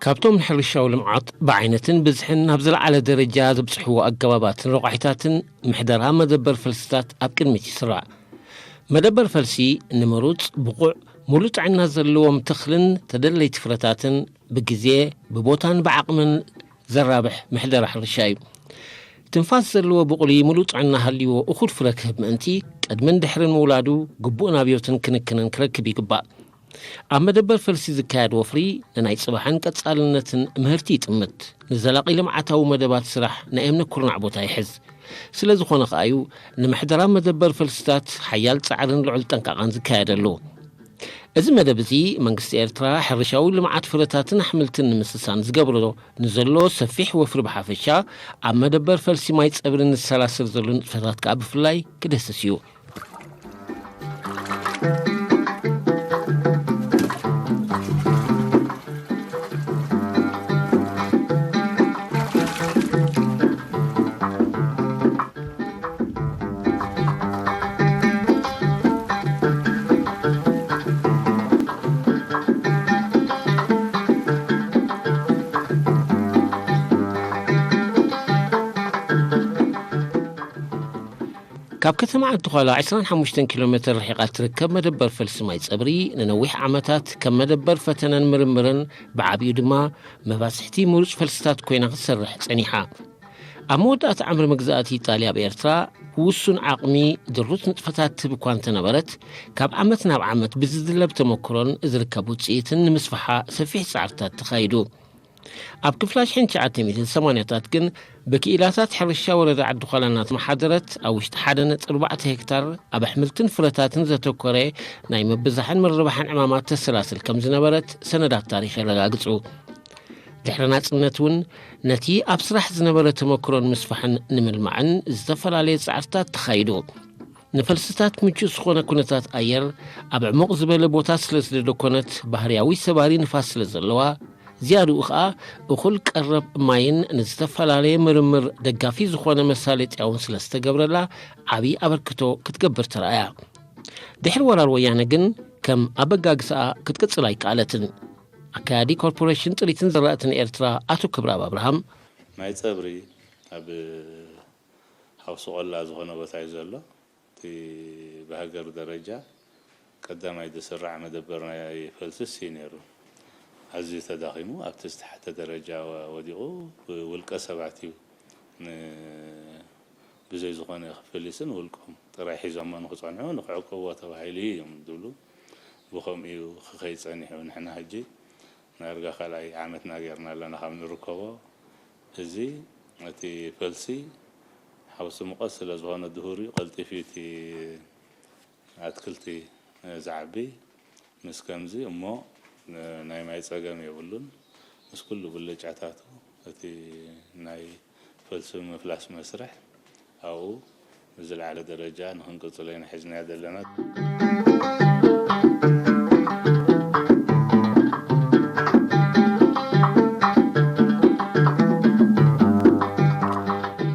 كابتوم حرشاو لمعط بعينتن بزحن هبزل على درجات بصحو أقوابات رقعتاتن محدرها مدبر فلسطات أبكن متسرع مدبر فلسي نمروت بقوع مولوت عنا زلوهم تخلن تدلي تفرتاتن بجزية ببوتان بعقمن زرابح محدر حرشاي تنفاس زلوه بقولي مولوت عنا هليو أخذ فركب أنتي قد من دحرن مولادو قبونا بيوتن كنكنن كركبي قبا أما دبر فلسي زكاد وفري ننايت صباحان كتسالنتن مهرتي تمت نزلاقي لمعتاو مدبات سرح نايمنا كورن عبوتا يحز سلازو خونق آيو نمحدران مدبر فلسطات حيال تسعرن لعلتن كاقان زكاد اللو إذا مدبزي منقست إرترا حرشاو لمعات فرتاتن حملتن مسسان زقبرلو نزلو سفيح وفر بحافشا أما دبر فلسي ما يتسابرن السلاسل زلون فرات كعب فلاي كدستسيو كاب كتما عدخولا 25 كيلومتر رحيقات تركب مدبر فلسي ماي صبري ننويح عمتات كم مدبر فتنن مرمرن بعبيو دما مباسحتي مورج فلسطات كوينة تسرح صنيحة أمودات عمر مجزات إيطاليا بإرترا وسن عقمي دروت نطفتات بكوان تنبرت كاب عمتنا بعمت بزدلب تمكرون إذ ركبوا تسيتن مسفحة سفيح سعرتات تخايدو أب كفلاش حين تعتمد الثمانيتات كن بكيلاتات حرشا ورد عد خلانات محاضرت أو اشتحادنت 4 هكتار أب حملتن فرتاتن ذاتو كوري نايم بزحن من ربحان عمامات السلاسل كم زنبرت سندات تاريخي لغاقصو دحرنات نتون نتي أبسرح زنبرت مكرون مسفحن نمل معن ازدفل عليه سعرتات تخايدو نفلستات مجو سخونة كونتات أير أب عمق زبال بوتات سلسل كونت بحرياوي سباري نفاس سلسلوا زيادو أخا أخل قرب ماين نزتفل عليه مرمر دقافي زخوانا مسالت أون سلسة قبرلا عبي أبركتو كتقبر ترايا دحر ورار ويانقن كم أبقاقسا كتقصلاي قالتن أكادي كوربوريشن تريتن زرقتن إرترا أتو كبراب أبراهام ماي صبري أب حوصو الله زخوانا بتايزالو تي بهاجر درجة قدام عيد سرع مدبرنا يفلسس سينيرو عزيز تداخمو أبتست حتى درجة وديقو والكسبعتيو بزي زغاني فلسن والكم ترايحي زمان خصانعو نقعو قوة وحيلي يوم دولو بخم إيو خيص عنيحو نحن هجي نرجع خلاي عامتنا غيرنا لنا خم نركبو زي أتي فلسي حوس مقصلة زغانة دهوري قلتي فيتي أتكلتي زعبي مسكمزي أمو ناي ماي صقام يقولون بس كله بلج عتاتو أتي ناي فلسفة مفلاس مسرح أو نزل على درجة نهنقص لين حزنا دلنا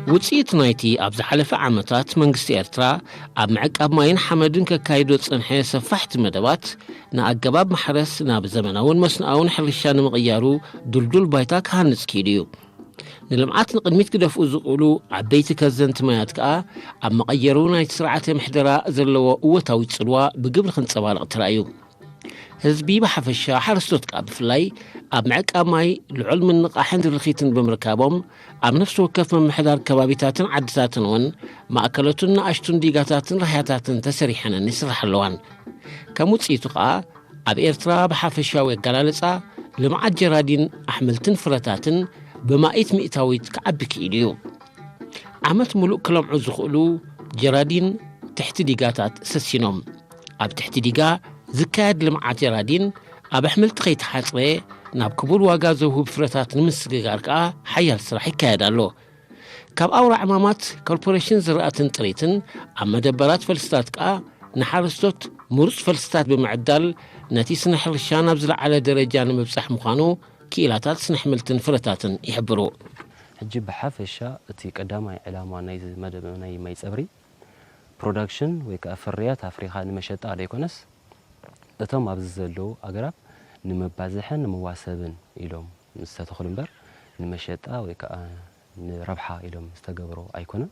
وصيت نايتي أبز حلف عامتات منقست إرترا أب معك أب ماين حمدن كايدو تصنحي سفحت مدبات نا أقباب محرس نا بزمناون مسناون حرشان مغيارو دلدل بايتاك هانس كيديو نلمعات نقدميت كدفو زقولو عبيت كزنت ماياتك أب مغيرونا يتسرعات محدرا زلوا قوتاو يتصلوا بقبل خنصبالق ترأيو هزبي بحفشا حرستوتك أب فلاي أب معك أب ماي العلم النقاحن درخيتن بمركابهم أب نفسه وكف من محدار كبابيتاتن عدساتن ون ما أكلتن أشتن ديقاتاتن رحياتاتن تسريحنا نسرح اللوان كموت سيتوقع أب إرترا بحفشا ويقلالسا ልምዓት ጀራዲን ኣሕምልትን ፍረታትን ብማኢት ሚእታዊት ክዓቢ ክኢሉ እዩ ዓመት ሙሉእ ክለምዑ ዝኽእሉ ጀራዲን ትሕቲ ዲጋታት ሰሲኖም ኣብ ትሕቲ ዲጋ ዝካየድ ልምዓት ጀራዲን ኣብ ኣሕምልቲ ከይተሓፅረ ናብ ክቡር ዋጋ ዘውህብ ፍረታት ንምስግጋር ከዓ ሓያል ስራሕ ይካየድ ኣሎ ካብ ኣውራ ዕማማት ኮርፖሬሽን ዝራእትን ጥሪትን ኣብ መደበራት ፈልስታት ከዓ ንሓረስቶት ምሩፅ ፈልስታት ብምዕዳል ነቲ ስነ ሕርሻ ናብ ዝለዓለ ደረጃ ንምብፃሕ ምዃኑ ክኢላታት ስነ ኣሕምልትን ፍረታትን ይሕብሩ ሕጂ ብሓፈሻ እቲ ቀዳማይ ዕላማ ናይ መደብ ናይ ማይ ፀብሪ ፕሮዳክሽን ወይ ከዓ ፍርያት ኣፍሪካ ንመሸጣ ኣይኮነስ እቶም ኣብዚ ዘለዉ ኣገራብ ንምባዝሕን ንምዋሰብን ኢሎም ዝተተኽሉ እምበር ንመሸጣ ወይ ከዓ ንረብሓ ኢሎም ዝተገብሮ ኣይኮነን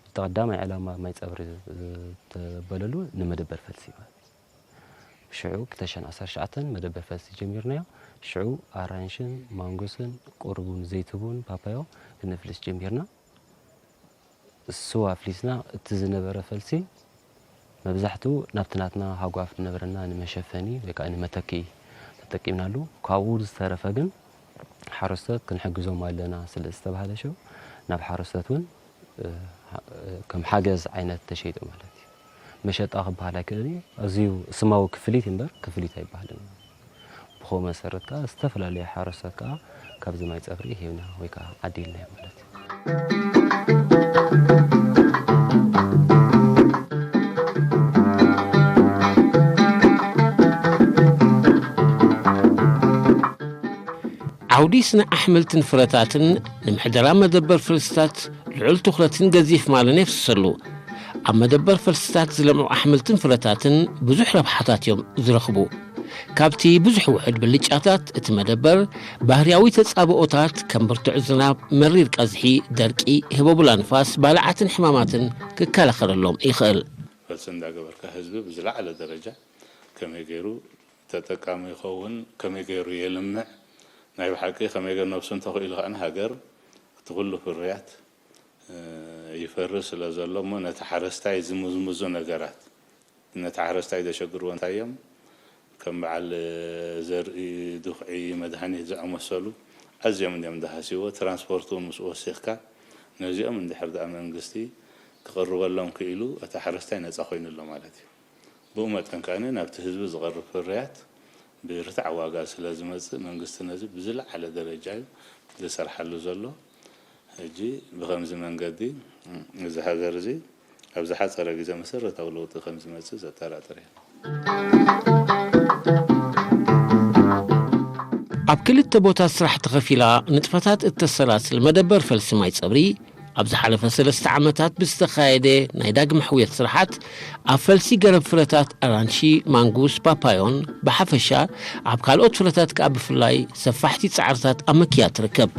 እቲ ቀዳማይ ዕላማ ማይ ፀብሪ ዝተበለሉ ንመደበር ፈልሲ ሽዑ 2019 መደበር ፈልሲ ጀሚርናዮ ሽዑ ኣራንሽን ማንጎስን ቁርቡን ዘይትቡን ፓፓዮ ክንፍልስ ጀሚርና ስዋ ፍሊስና እቲ ዝነበረ ፈልሲ መብዛሕትኡ ናብትናትና ሃጓፍ ነበረና ንመሸፈኒ ወይ ከዓ ንመተኪ ተጠቂምናሉ ካብኡ ዝተረፈ ግን ሓረስቶት ክንሕግዞም ኣለና ስለ ዝተባሃለ ሸው ናብ ሓረስቶት እውን ከም ሓገዝ ዓይነት ተሸይጡ ማለት እዩ መሸጣ ክበሃል ኣይክእልን እዩ ኣዝዩ ስማዊ ክፍሊት እምበር ክፍሊት ኣይበሃልን ብኸምኡ መሰረት ከዓ ዝተፈላለዩ ሓረስቶት ከዓ ካብዚ ማይ ፀብሪ ሂብና ወይ ከዓ ዓዲልና ማለት እዩ ዓውዲ ስነ ኣሕምልትን ፍረታትን ንምሕደራ መደበር ፈልስታት ልዑል ትኹረትን ገዚፍ ማለን የፍስሰሉ ኣብ መደበር ፈልስታት ዝለምዑ ኣሕምልትን ፍረታትን ብዙሕ ረብሓታት እዮም ዝረኽቡ ካብቲ ብዙሕ ውሕድ ብልጫታት እቲ መደበር ባህርያዊ ተጻብኦታት ከም ብርቱዕ ዝናብ መሪር ቀዝሒ ደርቂ ህበቡላ ንፋስ ባልዓትን ሕማማትን ክከላኸለሎም ይኽእል ፈልሲ እንዳገበርካ ህዝቢ ብዝለዓለ ደረጃ ከመይ ገይሩ ተጠቃሚ ይኸውን ከመይ ገይሩ የልምዕ ናይ ብሓቂ ከመይ ገይሩ ነብሱ እንተኽኢሉ ከዓ ሃገር ትኩሉ ፍርያት ይፈርስ ስለ ዘሎ እሞ ነቲ ሓረስታይ ዝምዝምዙ ነገራት ነቲ ሓረስታይ ዘሸግርዎ እንታይ እዮም ከም በዓል ዘርኢ ድኽዒ መድሃኒት ዝኣመሰሉ ኣዝዮም እዮም እንዳሃሲቦ ትራንስፖርት ምስ ወሲኽካ ነዚኦም እንድሕር ዳኣ መንግስቲ ክቐርበሎም ክኢሉ እቲ ሓረስታይ ነፃ ኮይኑሎ ማለት እዩ ብኡ መጠን ከዓነ ናብቲ ህዝቢ ዝቐርብ ፍርያት ብርትዕ ዋጋ ስለ ዝመፅእ መንግስቲ ነዚ ብዝለዓለ ደረጃ እዩ ዝሰርሓሉ ዘሎ ሕጂ ብኸምዚ መንገዲ እዚ ሃገር እዚ ኣብ ዝሓፀረ ግዜ መሰረታዊ ለውጢ ከም ዝመፅእ ዘጠራጥር እየ ኣብ ክልተ ቦታ ስራሕ ተኸፊላ ንጥፈታት እተሰላስል መደበር ፈልሲ ማይ ፀብሪ ኣብ ዝሓለፈ 3 ዓመታት ብዝተኻየደ ናይ ዳግም ሕውየት ስራሓት ኣብ ፈልሲ ገረብ ፍረታት ኣራንሺ ማንጉስ ፓፓዮን ብሓፈሻ ኣብ ካልኦት ፍረታት ከዓ ብፍላይ ሰፋሕቲ ፃዕርታት ኣብ መክያ ትርከብ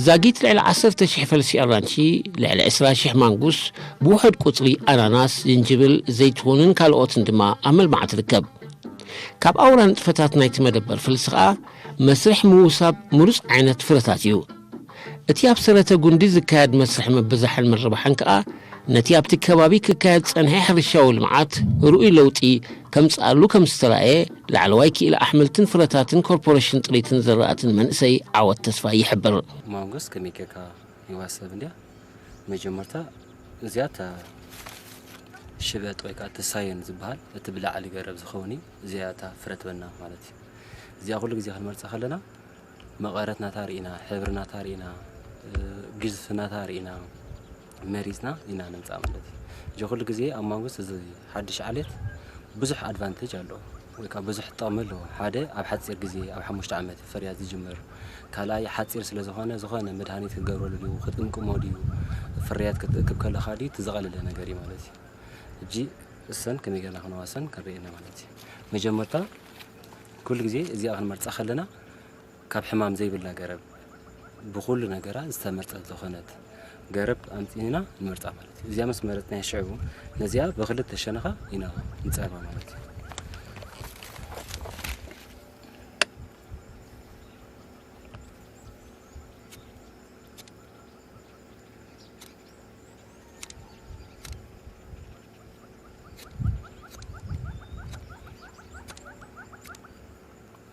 ዛጊት ልዕሊ 10,000 ፈልሲ ኣራንሺ ልዕሊ 20,000 ማንጉስ ብውሕድ ቁፅሪ ኣናናስ ዝንጅብል ዘይትሁንን ካልኦትን ድማ ኣብ መልማዕ ትርከብ ካብ ኣውራ ንጥፈታት ናይቲ መደበር ፈልሲ ከዓ መስርሕ ምውሳብ ምሩፅ ዓይነት ፍረታት እዩ እቲ ኣብ ሰረተ ጉንዲ ዝካየድ መስርሕ ምብዛሕን ምርባሕን ከዓ ነቲ ኣብቲ ከባቢ ክካየድ ፀንሐ ሕርሻዊ ልምዓት ርኡይ ለውጢ ከምፅኣሉ ከም ዝተረኣየ ላዕለዋይ ክኢላ ኣሕምልትን ፍረታትን ኮርፖሬሽን ጥሪትን ዝራእትን መንእሰይ ዓወት ተስፋ ይሕብር ማንጎስ ከመይ ጌርካ ይዋሰብ እንድያ መጀመርታ እዚያታ ሽበጥ ወይ ከዓ ተሳየን ዝበሃል እቲ ብላዕሊ ገረብ ዝኸውን እዚያታ ፍረት በና ማለት እዩ እዚያ ኩሉ ግዜ ክንመርፃ ከለና መቐረትና ታሪእና ሕብርና ታሪእና ግዝፍና ታሪእና መሪፅና ኢና ነምፃ ማለት እዩ ኩሉ ግዜ ኣብ ማንጎስ እዚ ሓድሽ ዓሌት ብዙሕ ኣድቫንቴጅ ኣለዎ ወይ ከዓ ብዙሕ ጥቕሚ ኣለዎ ሓደ ኣብ ሓፂር ግዜ ኣብ 5 ዓመት ፍርያት ዝጅምር ካልኣይ ሓፂር ስለ ዝኾነ መድሃኒት ክገብረሉ ድዩ ክትቅምቅሞ ድዩ ፍርያት ክትእክብ ከለኻ ድዩ ትዘቐለለ ነገር እዩ ማለት እዩ እጂ እሰን ከመይ ጌርና ክንዋሰን ክንሪእና ማለት እዩ መጀመርታ ኩሉ ግዜ እዚኣ ክንመርፃ ከለና ካብ ሕማም ዘይብላ ገረብ ብኩሉ ነገራ ዝተመርፀት ዝኾነት ገረብ ኣምፂና ንመርፃ ማለት እዩ እዚኣ ምስ መረፅና ሽዑ ነዚኣ ብክልተ ሸነኻ ኢና ንፀርባ ማለት እዩ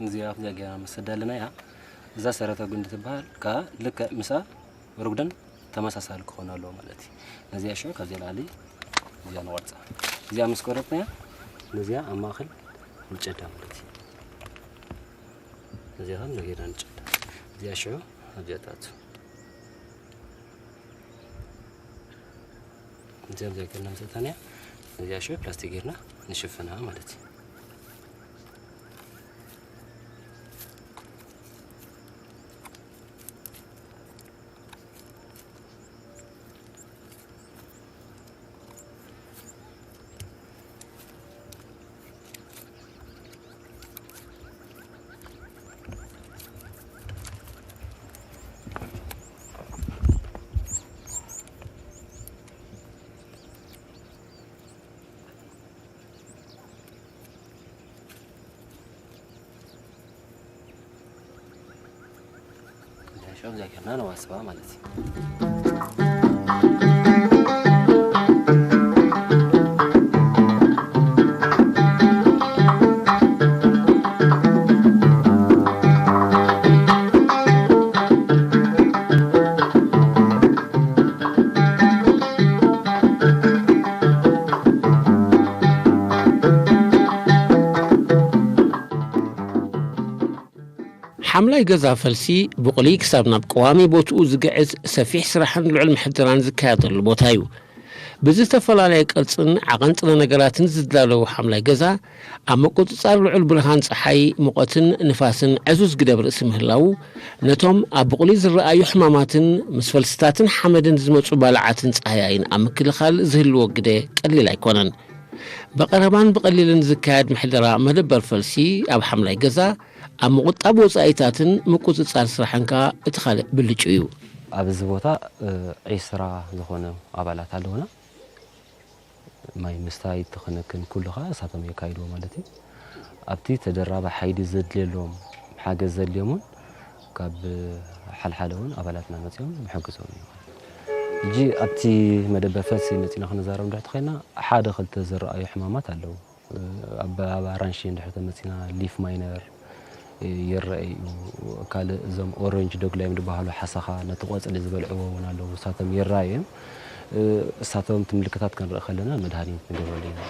نزيا في جانا مسدالنا يا إذا سرت قند تبهر كا لك مسا رقدن تمساسال كونا لو مالتي نزيا شو كزيل علي نزيا نورصا نزيا مسكورتنا يا نزيا أماخل نجدا مالتي نزيا هم نجدا نجدا نزيا شو أبياتاتو نزيا زي كنا مساتانيا نزيا شو بلاستيك غيرنا نشوفناها مالتي شوف زي كنا نواسبها مالتي حملة جزا فلسي بقولي كسبنا بقوامي بوتو زقعز سفيح سرحان لعلم محدران زكاة البوتايو بزيت فلاليك الصن عقنطنا نقراتن زدلالو حملة جزا أما قد صار لعل برهان صحي مقتن نفاسن عزوز قدبر اسمه الله نتوم أبقولي زرأي حماماتن مسفلستاتن حمدن زمتو بالعاتن صحيين أما كل خال زهل وقده قليل يكونن بقربان بقليل زكاة محدرا مدبر فلسي أب حملة جزا أما قد أبو صايتاتن مقود صار سرحنكا اتخالق باللجويو أبز بوتا عيسرا زخونه أبالات هلونا ماي مستعيد تخنكن كلها ساتم يكايدو مالتي أبتي تدرب حيد زد لهم حاجة زد ليمون كاب حلحلون أبالاتنا نتيهم محقزون جي أبتي مدبر فلسي نتينا خنزارم دحت خينا حاد خلت زر أي حمامات هلو أبا رانشين دحت نتينا ليف ماينر يرأي وكال زم أورنج دوغلايم دبهالو حسخا نتقوص اللي زبلعوه ونالو ساتم يرأيهم ساتم تملكتات كان رأخلنا مدهانين ندورو لينا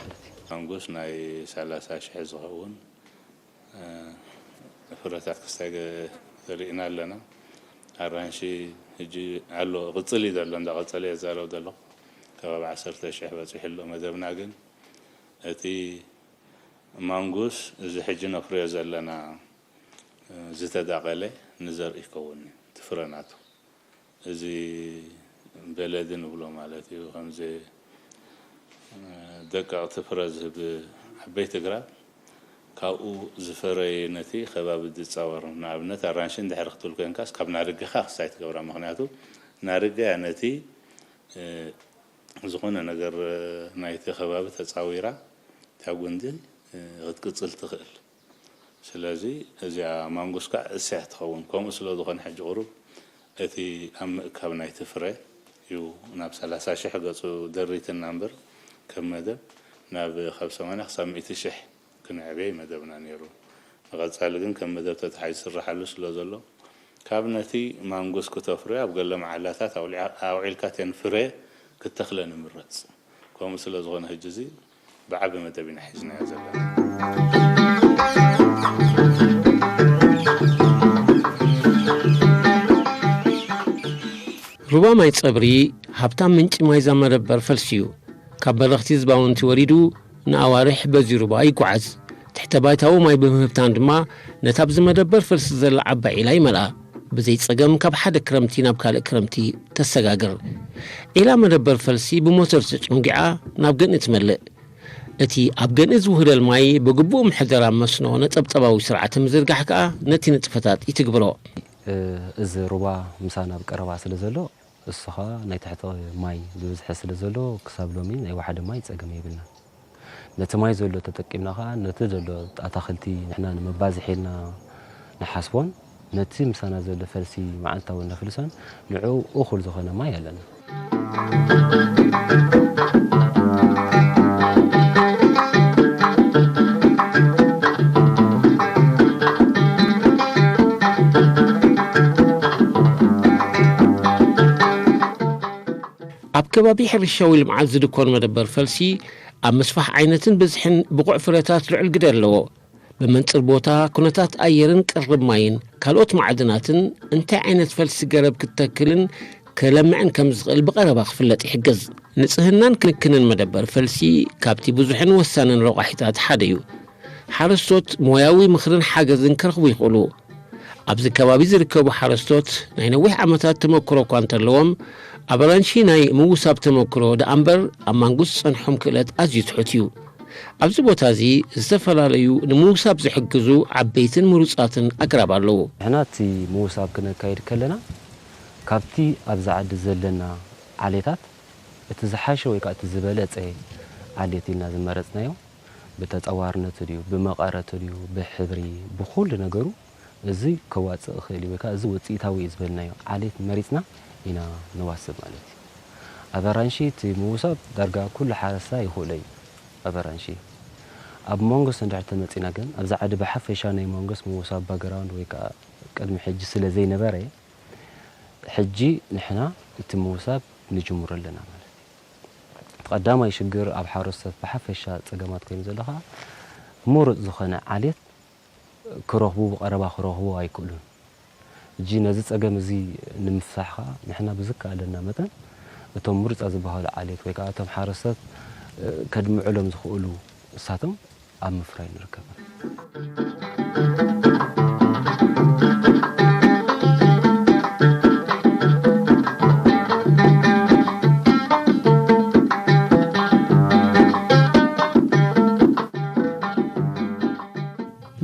أنقوش ناي سالاسا شحي زغوون فراتات كستاق ذريقنا لنا أرانشي يجي علو غطلي دلن دا غطلي يزارو دلو كباب عسرت شح بس يحلو مدبنا قن أتي مانغوس إذا حجنا فريزا لنا زيت داقلة نزر يكون تفرناتو زي بلدن وبلو مالتي وخمزة دقة تفرز بحبيت قراب كاو زفري نتي خباب التصور نابنة رانشين ده حرقتول كنكاس قبل نرجع خاص سايت قبل مخناتو نرجع نتي زخون نجر نايت خباب تصاويرة تاقوندل غتقصل تخل سلازي إذا مانغوس كا ساعت خون كم أصله دخان حج غروب أتي أم كابناي تفرع يو ناب سلاسة شح قصو دريت النمبر كم مدى ناب 500 شح كنا عبي مدى بنانيرو غاد سالقن كم مدى تتحيز الرحلوس لازلو كابنتي مانغوس كتفرع أبقى لهم علاتات أو عيلكاتين فرع كتخلن مرات كم أصله دخان هجزي بعب مدى بنحجنا زلنا ربما ما يتصبري هبتام منش ما يزمر فلسيو كبلغتي زباون توريدو نأوارح بزي ربا يقعز تحت بايتاو ما يبهمهبتان دما نتابز مدبر فلس زل عبا إلاي ملأ بزيت صقم كاب حد كرمتي نابكال كرمتي تسقاقر إلا مدبر فلسي بموتر سجمقعا نابقن اتملأ اتي أبقن ازوهر الماي بقبو محدرا مسنو نتبطباو سرعة مزرقح كا نتي نتفتات يتقبرو إز ربا مسانا بقربا سلزلو الصخا ناي تحت ماي بوزح سلزلو كساب لومين أي واحد ماي تسقم يبلنا نتماي زلو تتقيمنا خا نتزلو أتاخلتي نحنا نمبازي حيلنا نحاسبون نتي مسانا زلو فلسي معانتا ونفلسان نعو أخر زخنا ماي لنا ከባቢ ሕርሻዊ ልምዓት ዝድኮን መደበር ፈልሲ ኣብ መስፋሕ ዓይነትን ብዝሕን ብቑዕ ፍረታት ልዕል ግደ ኣለዎ በመንጽር ቦታ ኩነታት ኣየርን ቅርብ ማይን ካልኦት ማዕድናትን እንታይ ዓይነት ፈልሲ ገረብ ክትተክልን ከለምዕን ከም ዝኽእል ብቐረባ ክፍለጥ ይሕገዝ ንጽህናን ክንክንን መደበር ፈልሲ ካብቲ ብዙሕን ወሳንን ረቋሒታት ሓደ እዩ ሓረስቶት ሞያዊ ምኽርን ሓገዝን ክረኽቡ ይኽእሉ ኣብዚ ከባቢ ዝርከቡ ሓረስቶት ናይ ነዊሕ ዓመታት ተመክሮ እኳ እንተለዎም ኣብ ኣራንሺ ናይ ምውሳብ ተመክሮ ደኣምበር ኣብ ማንጉስ ጸንሖም ክእለት ኣዝዩ ትሑት እዩ ኣብዚ ቦታ እዚ ዝተፈላለዩ ንምውሳብ ዝሕግዙ ዓበይትን ምሩጻትን ኣግራብ ኣለዉ ንሕና እቲ ምውሳብ ክነካይድ ከለና ካብቲ ኣብዛ ዓዲ ዘለና ዓሌታት እቲ ዝሓሸ ወይ ከዓ እቲ ዝበለጸ ዓሌት ኢልና ዝመረጽናዮ ብተጸዋርነት ድዩ ብመቐረት ድዩ ብሕብሪ ብኹሉ ነገሩ እዚ ከዋጽእ ክእል ወይ ከዓ እዚ ውጽኢታዊ ዝብልናዮ ዓሌት መሪጽና ኢና ንዋስብ ማለት እዩ ኣብ ኣራንሺ እቲ ምውሳብ ዳርጋ ኩሉ ሓረሳ ይኽእሎ እዩ ኣብ ኣራንሺ ኣብ መንጎስ እንድሕር ተመጺና ግን ኣብዛ ዓዲ ብሓፈሻ ናይ መንጎስ ምውሳብ ባግራውንድ ወይ ከዓ ቅድሚ ሕጂ ስለ ዘይነበረ ሕጂ ንሕና እቲ ምውሳብ ንጅምር ኣለና ማለት ቀዳማይ ሽግር ኣብ ሓረስቶት ብሓፈሻ ጸገማት ኮይኑ ዘለኻ ምሩጽ ዝኾነ ዓሌት ክረኽቡ ብቐረባ ክረኽቡ ኣይክእሉን እጂ ነዚ ጸገም እዚ ንምፍታሕኻ ንሕና ብዝከኣለና መጠን እቶም ምሩጻ ዝበሃሉ ዓሌት ወይ ከዓ እቶም ሓረስቶት ከድምዕሎም ዝኽእሉ እሳቶም ኣብ ምፍራይ ንርከብ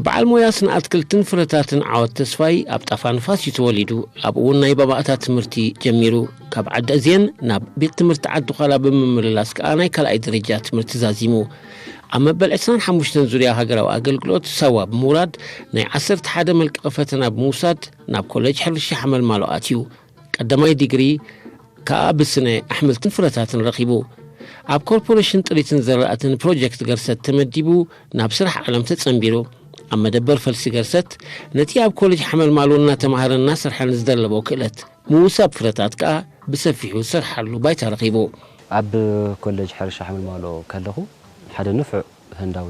በዓል ሞያ ስነ ኣትክልትን ፍረታትን ዓወት ተስፋይ ኣብ ጣፋ ንፋስ ተወሊዱ ኣብ እውን ናይ ባባእታት ትምህርቲ ጀሚሩ ካብ ዓዲ እዝየን ናብ ቤት ትምህርቲ ዓዲ ኋላ ብምምልላስ ከዓ ናይ ካልኣይ ደረጃ ትምህርቲ ዛዚሙ ኣብ መበል 25 ዙርያ ሃገራዊ ኣገልግሎት ሰዋ ብምውራድ ናይ 11 መልቀቂ ፈተና ብምውሳድ ናብ ኮሌጅ ሕርሻ ሓመልማሎ ኣትዩ ቀዳማይ ዲግሪ ከዓ ብስነ ኣሕምልትን ፍረታትን ረኺቡ ኣብ ኮርፖሬሽን ጥሪትን ዘራእትን ፕሮጀክት ገርሰት ተመዲቡ ናብ ስራሕ ዓለም ተጸንቢሩ ኣብ መደበር ፈልሲ ገርሰት ነቲ ኣብ ኮሌጅ ሓመልማሎና ተማሃረና ስርሐን ዝደለቦ ክእለት ምውሳብ ፍረታት ከዓ ብሰፊሑ ስርሓሉ ባይታ ረኺቡ ኣብ ኮሌጅ ሕርሻ ሓመልማሎ ከለኹ ሓደ ንፍዕ ህንዳዊ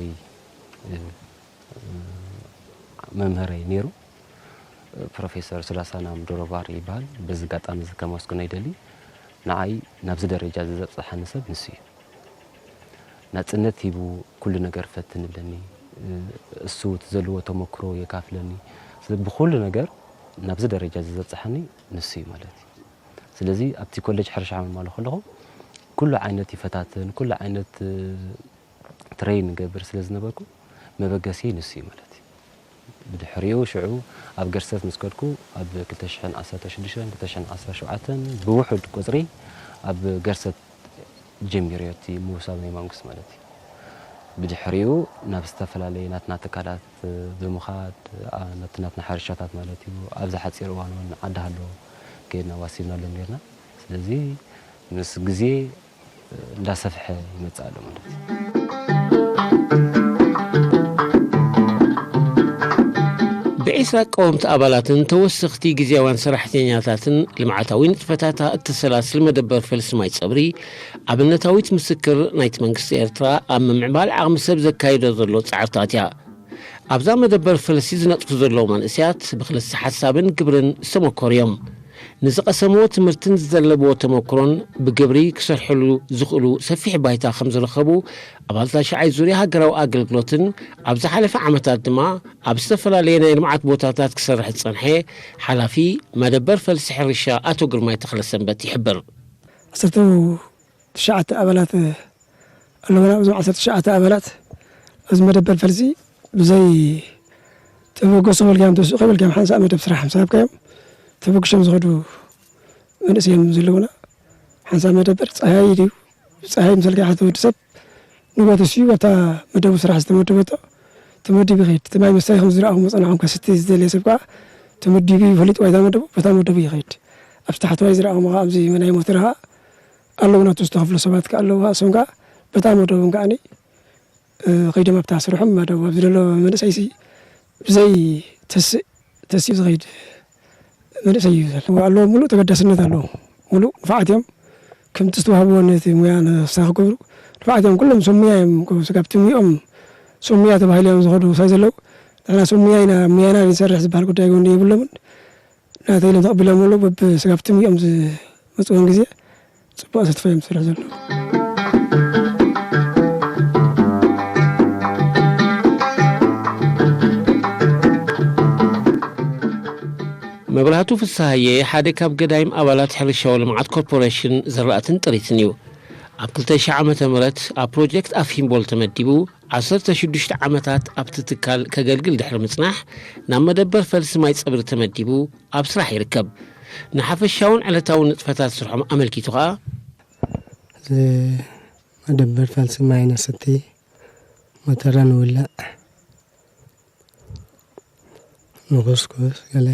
መምህር ነይሩ ፕሮፌሰር ስላሳናም ዶሮባር ይባል በዚ ጋጣሚ ከመስኩ ይደሊ ንዓይ ናብዚ ደረጃ ዝበፅሐኒ ሰብ ንሱ እዩ ናጽነት ሂቡ ኩሉ ነገር ፈትንለኒ እሱ ዘለዎ ተመክሮ የካፍለኒ ብኩሉ ነገር ናብዚ ደረጃ ዝበፅሐኒ ንሱ እዩ ማለት እዩ ስለዚ ኣብቲ ኮሌጅ ሕርሻ ሓመልማሎ ከለኹ ኩሉ ዓይነት ይፈታትን ኩሉ ዓይነት ትሬን ገብር ስለ ዝነበርኩ መበገሲ ንሱ እዩ ማለት እዩ ብድሕሪኡ ሽዑ ኣብ ገርሰት ምስከድኩ ኣብ 2016 2017 ብውሑድ ቁፅሪ ኣብ ገርሰት ጀሚርዮቲ ምውሳብ ናይ መንግስት ማለት እዩ ብድሕሪኡ ናብ ዝተፈላለዩ ናትና ትካላት ብምኻድ ናትና ሕርሻታት ማለት እዩ ኣብዛ ሓፂር እዋን ዓዲ ሃሎ ከይድና ዋሲብናሎም ነርና ስለዚ ምስ ግዜ እንዳሰፍሐ ይመጽእ ኣሎ ማለት እዩ ብዒስራ ቀወምቲ ኣባላትን ተወሰኽቲ ጊዜያውያን ሰራሕተኛታትን ልምዓታዊ ንጥፈታት እትሰላስል መደበር ፈልሲ ማይ ጸብሪ ኣብነታዊት ምስክር ናይቲ መንግስቲ ኤርትራ ኣብ ምምዕባል ዓቕሚ ሰብ ዘካይዶ ዘሎ ጻዕርታት እያ ኣብዛ መደበር ፈልሲ ዝነጥፉ ዘለዉ መንእስያት ብክልሲ ሓሳብን ግብርን ዝተመከሩ እዮም ንዝቐሰምዎ ትምህርትን ዝዘለብዎ ተመክሮን ብግብሪ ክሰርሕሉ ዝኽእሉ ሰፊሕ ባይታ ከም ዝረኸቡ ኣባልታ ሻዓይ ዙርያ ሃገራዊ ኣገልግሎትን ኣብ ዝሓለፈ ዓመታት ድማ ኣብ ዝተፈላለየ ናይ ልምዓት ቦታታት ክሰርሕ ዝጸንሐ ሓላፊ መደበር ፈልሲ ሕርሻ ኣቶ ግርማይ ተኽለሰንበት ይሕብር 19 ኣባላት ኣለውና እዞም 19 ኣባላት እዚ መደበር ፈልሲ ብዘይ ተበገሶ መልካም ተስኡ መልካም ሓንሳ መደብ ስራሕ ምሳብካዮም ተበግሾም ዝኸዱ መንእስዮም ዘለውና ሓንሳ መደበር ፀሃይ ድዩ ፀሃይ ምሰልካ ሓተወዲ ሰብ ንጎት እስዩ ወታ መደቡ ስራሕ ዝተመደበቶ ተመዲቡ ይኸይድ ተማይ መሳይ ከም ዝረኣኹም መፀናዖም ከስቲ ዝደለየ ሰብ ከዓ ተመዲቡ ይፈሊጥ ዋይታ መደቡ በታ መደቡ ይኸይድ ኣብ ታሕተዋይ ዝረኣኹም ከዓ ኣብዚ መናይ ሞተር ከዓ ኣለውና ተስተኸፍሉ ሰባት ከዓ ኣለዋ እሶም ከዓ በታ መደቦም ከዓኒ ከይዶም ኣብታ ስርሖም መደቡ ኣብ ዝደሎ መንእሰይሲ ብዘይ ተስኡ ዝኸይድ መንእሰይ እዩ ኣለዎ ሙሉእ ተገዳስነት ኣለዎ ሙሉእ ንፋዓት እዮም كم تستوهبون ميانا ساقبرو دفعتهم كلهم سمياهم سكبتم يوم سميا تبع لهم زهدوا سايزلو أنا ميانا بنسرح زبال كنت أقول لي بلهم لا تيلم تقبلهم ولو بسكبتم يوم مسؤول جزيء سبعة ستفهم سرح زلو መብራህቱ ፍስሐዬ ሓደ ካብ ገዳይም ኣባላት ሕርሻ ልምዓት ኮርፖሬሽን ዝራእትን ጥሪትን እዩ ኣብ 2000 ዓመተ ምህረት ኣብ ፕሮጀክት ኣፊምቦል ተመዲቡ 16 ዓመታት ኣብቲ ትካል ከገልግል ድሕሪ ምጽናሕ ናብ መደበር ፈልሲ ማይ ጸብሪ ተመዲቡ ኣብ ስራሕ ይርከብ ንሓፈሻውን ዕለታውን ንጥፈታት ስርሖም ኣመልኪቱ ኸኣ መደበር ፈልሲ ማይ ነሰቲ መተረን ውላዕ ንኩስኩስ ገለ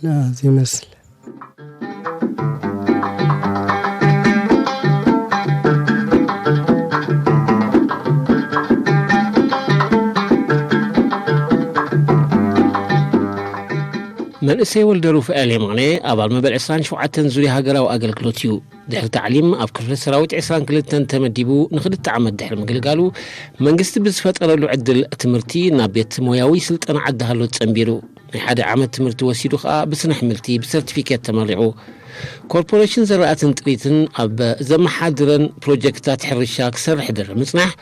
لا زي مثل መንእሰይ ወልደሩ ፍዕል የማነ ኣባል መበል 27 ዙርያ ሃገራዊ ኣገልግሎት እዩ ድሕሪ ታዕሊም ኣብ ክፍለ ሰራዊት 22 ተመዲቡ ንክልተ ዓመት ድሕሪ ምግልጋሉ መንግስቲ ብዝፈጠረሉ ዕድል ትምህርቲ ናብ ቤት ሞያዊ ስልጠና ዓዳሃሎ ጸንቢሩ ናይ ሓደ ዓመት ትምህርቲ ወሲዱ ኸኣ ብስነ ሕምልቲ ብሰርቲፊኬት ተመሪዑ ኮርፖሬሽን ዘራእትን ጥሪትን ኣብ ዘመሓድረን ፕሮጀክታት ሕርሻ ክሰርሕ ድሕሪ ምጽናሕ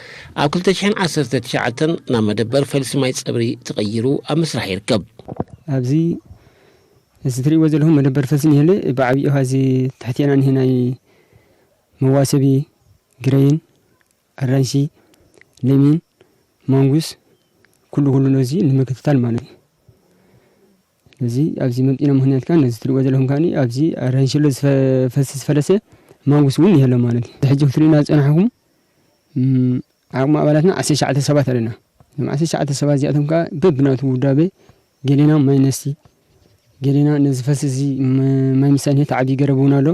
ኣብ 2019 ናብ መደበር ፈልሲ ማይ ጸብሪ ተቐይሩ ኣብ ምስራሕ ይርከብ ኣብዚ እዚ ትሪእዎ ዘለኹም መደበር ፈልሲ ንህለ ብዓብዪ ኸዚ ታሕቲና ንህናይ መዋሰቢ ግረይን ኣራንሺ ለሚን ማንጉስ ኩሉ ነዚ ንምክትታል ማለት እዩ እዚ ኣብዚ መምጢና ምክንያት ካን እዚ ትሪእዎ ዘለኹም ካኒ ኣብዚ ኣራንሺ ሎ ፈልሲ ዝፈለሰ ማንጉስ እውን ይህለ ማለት እዩ ሕጂ ክትሪእና ዝፀናሕኩም ዓቕሚ ኣባላትና 19 ሰባት ኣለና እዞም 19 ሰባት እዚኣቶም ከዓ በብናቱ ውዳበ ገሊና ማይ ነስቲ ገሊና ነዚ ፈልሲ እዚ ማይ ምሳኔ ተዓብዪ ገረብ እውን ኣሎ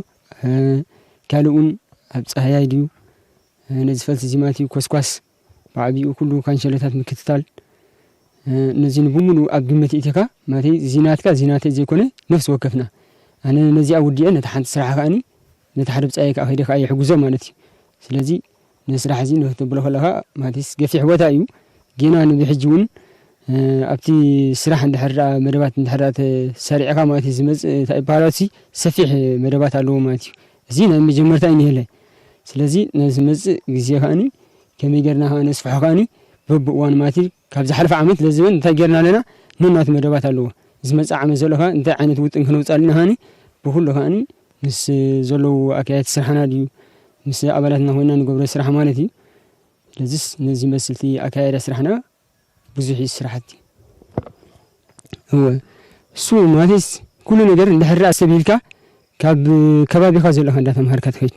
ካልእ እውን ኣብ ፀሃያይ ድዩ ነዚ ፈልሲ እዚ ማለት እዩ ኮስኳስ ብዓብዪኡ ኩሉ ካንሸሎታት ምክትታል ነዚ ንብሙሉ ኣብ ግምት ኢትካ ማለት ዚናትካ ዚናተይ ዘይኮነ ነፍሲ ወከፍና ኣነ ነዚ ኣውዲአ ነቲ ሓንቲ ስራሕ ከኣኒ ነቲ ሓደ ብፃይ ከዓ ከይደ ከዓ ይሕጉዞ ማለት እዩ ስለዚ ነስራሕ እዚ ንክትብሎ ከለካ ማለት ገፊሕ ቦታ እዩ ጌና ንብሕጂ እውን ኣብቲ ስራሕ እንድሕር መደባት እንድሕር ተሰሪዕካ ማለት ዝመፅእ እንታይ ባህላዊ ሰፊሕ መደባት ኣለዎ ማለት እዩ እዚ ናይ መጀመርታ ይንህለ ስለዚ ነዚ መፅእ ግዜ ከኣኒ ከመይ ጌርና ከዓ ነስፍሖ ከኣኒ በብእዋን ማለት ካብ ዝሓለፈ ዓመት ለዝበን እንታይ ጌርና ኣለና ነናቱ መደባት ኣለዎ ዝመፅእ ዓመት ዘሎ ከዓ እንታይ ዓይነት ውጥን ክንውፃልና ከኣኒ ብኩሉ ከኣኒ ምስ ዘለዉ ኣካያት ስራሕና ድዩ ምስ ኣባላትና ኮይና ንገብሮ ስራሕ ማለት እዩ ስለዚስ ነዚ መስልቲ ኣካያዳ ስራሕና ብዙሕ ስራሕቲ هو እሱ ማለት ኩሉ ነገር እንድሕር ኣሰቢልካ ካብ ከባቢኻ ዘለኻ እንዳተምሃርካ ትኸይድ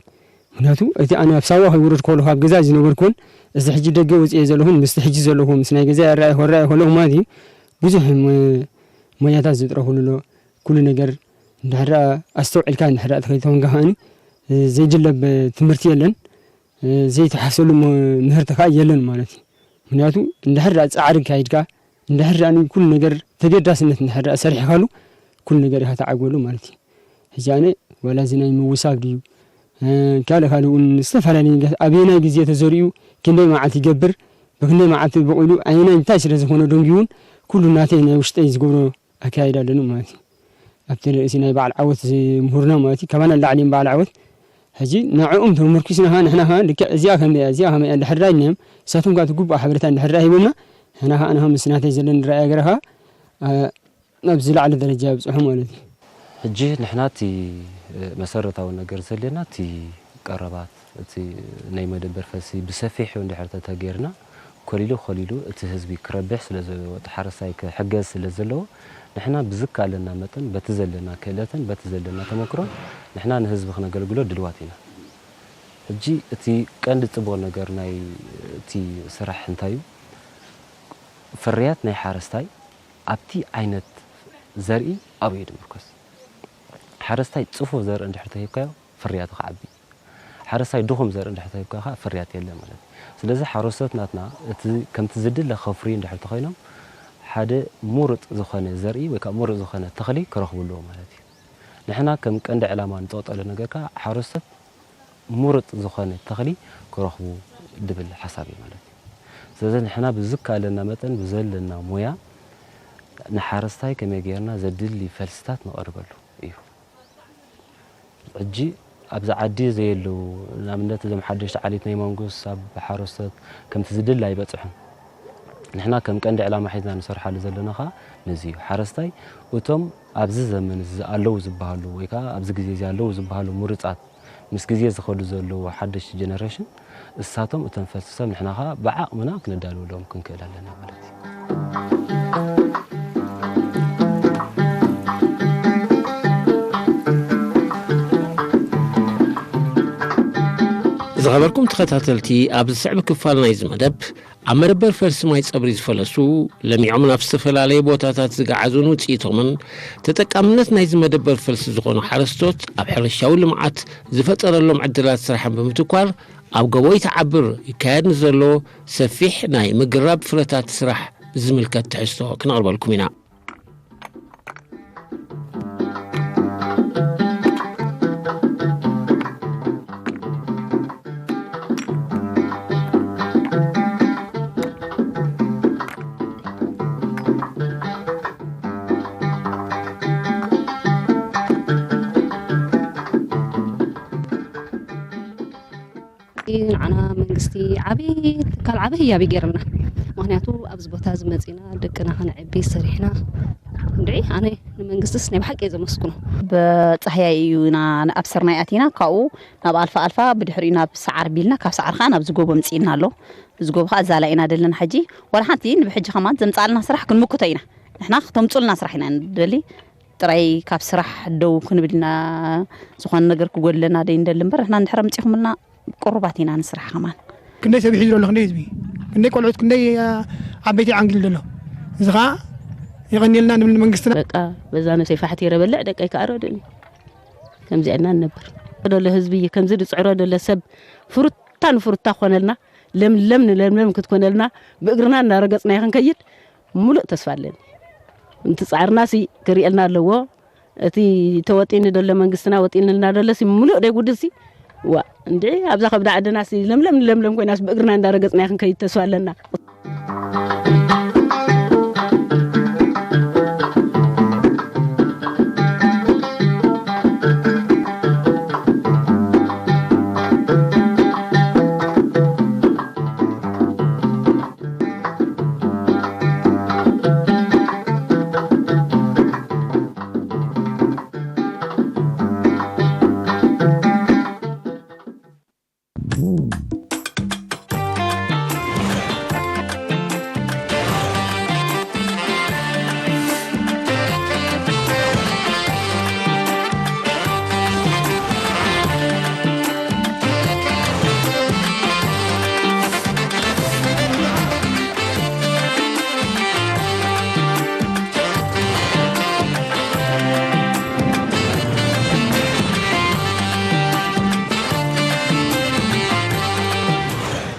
ምክንያቱ እቲ ኣነ ኣብ ሳዋ ከይውረድ ከለኹ ኣብ ገዛ ዝነበርኩን እዚ ሕጂ ደገ ወፅየ ዘለኹን ምስ ሕጂ ዘለኹም ምስ ናይ ገዛ ራእይ ከለኹ ማለት እዩ ብዙሕ ሞያታት ዝጥረኹሉ ኩሉ ነገር እንድሕር ኣስተውዒልካ እንድሕር ትኸይድ ተኾንካ ከኣኒ ዘይድለብ ትምህርቲ የለን ዘይተሓሰሉ ምህርቲ ከዓ የለን ማለት እዩ ምክንያቱ እንድሕር ፃዕሪ ካይድካ እንድሕር ኩሉ ነገር ተገዳስነት እንድሕር ሰሪሕካሉ ኩሉ ነገር ኢኻ ተዓግበሉ ማለት እዩ ሕጂ ኣነ ዋላ እዚ ናይ ምውሳብ ድዩ ካልእ እውን ዝተፈላለዩ ኣብየናይ ግዜ ተዘሪኡ ክንደይ መዓልቲ ይገብር ብክንደይ መዓልቲ በቂሉ ዓይናይ እንታይ ስለ ዝኾነ ደንጊ እውን ኩሉ ናተይ ናይ ውሽጠይ ዝገብሮ ኣካይዳ ኣለኑ ማለት እዩ ኣብቲ ርእሲ ናይ በዓል ዓወት ምሁርና ማለት እዩ ካባና ላዕሊ በዓል ዓወት ሕጂ ንዕኦም ተመርኪስና ከዓ ንሕና ከዓ እዚኣ ከመይ እንድሕር ኢልናዮም እሳቶም ከዓ ትግባእ ሓበሬታ እንድሕር ሂቦምና ንሕና ከዓ ንኸ ምስ ናተይ ዘለና ንረኣያ ገረኻ ናብ ዝላዕለ ደረጃ ይብፅሑ ማለት እዩ ሕጂ ንሕና እቲ መሰረታዊ ነገር ዘለና እቲ ቀረባት እቲ ናይ መደበር ፈልሲ ብሰፊሑ እንድሕር ተገይርና ከሊሉ እቲ ህዝቢ ክረብሕ ስለ እቲ ሓረስታይ ክሕገዝ ስለ ዘለዎ ንሕና ብዝካለና መጠን በቲ ዘለና ክእለትን በቲ ዘለና ተመክሮ ንሕና ንህዝቢ ክነገልግሎ ድልዋት ኢና ሕጂ እቲ ቀንዲ ፅቡቅ ነገር ናይ እቲ ስራሕ እንታይ እዩ ፍርያት ናይ ሓረስታይ ኣብቲ ዓይነት ዘርኢ ኣብኡ ድምርኮስ ሓረስታይ ፅፉፍ ዘርኢ እንድሕር ተሂብካዮ ፍርያቱ ክዓቢ ሓረስታይ ድኹም ዘርኢ እንድሕር ተሂብካዮ ከዓ ፍርያት የለን ማለት እዩ ስለዚ ሓረስቶት ናትና እቲ ከምቲ ዝድለ ከፍርዩ እንድሕር ተኮይኖም ሓደ ሙሩጥ ዝኾነ ዘርኢ ወይ ከዓ ሙሩጥ ዝኾነ ተኽሊ ክረኽብሉ ማለት እዩ نحنا كم كند علامة نتوطأ لنجارك حرست مرت زخانة تخلي كرخو دبل حسابي مالك سيدنا نحنا بزكى لنا متن بزل لنا مويا نحرستاي كم يجينا زدل لي فلسطات نقرب له إيه أجي أبز عدي زي له نامنت إذا محدش عليتنا يمانجوس أب حرست كم تزدل لا يبتحن نحنا كم كند علامة حيثنا نصرح على زلنا خا نزيه حرستاي وتم أبز زمن زالو زبالو ويكا أبز جزيز زالو زبالو مرتات مس جزيز خلوا زلو حدش جنريشن الساتم وتنفس سام نحنا خا بعق مناك ندالو لهم كن كلا لنا مالتي إذا خبركم تخطاتلتي أبز سعب كفال نايز مدب عمر بر فرس ماي صبري فلسو لم يعمل نفس فلالي بوتاتات زقعزون وتسيتومن تتكامنت نايز مدب بر فرس زغونو حرستوت أب حرشاو لمعات زفتر اللوم عدلات سرحان بمتكوار أب قوي تعبر يكاد نزلو سفيح ناي مقرب فرتات سرح زملكات تحسو كنقرب لكم هنا أنا منقستي عبي كالعبي هي بيجرنا مهنياتو أبز بوتاز مزينا دكنا هنا عبي سريحنا ندعي أنا منقستس نبحق إذا مسكونه بتحيينا أنا أبصرنا يأتينا كأو نبى ألفا بدحرينا بسعر بيلنا كسعر خان بزجوب مسينا له بزجوب خازلا إنا دلنا حجي ولا حتين بحج خمان زم تعلنا صراحة كن مكتينا إحنا ختم تقولنا صراحة ندلي ترى كاب صراحة دو كن بدنا سخان نجر كقول لنا دين دلنا إحنا نحرم تيهم لنا قرباتنا نسرح خمان كنا سبي حجر الله خنيز بي كنا كل عود كنا عبيتي عنقل له زغا يغني لنا من منقستنا دقا بزانو سيفحتي ربلع دقا يكأرودني كم زعنا النبر هذا هزبية كم زد سعراد ولا سب فرطان خونلنا لم كتكون لنا بقرنا لنا رقصنا يخن كيد ملء تسفالين انت سعرنا سي كريالنا لو تي تواتين دول منقستنا واتين لنا دول سي ملء ده قدسي وندي أبزخ بدأ عندنا سي لم كوي ناس بقرنا عند رجعنا يخن كي تسوالنا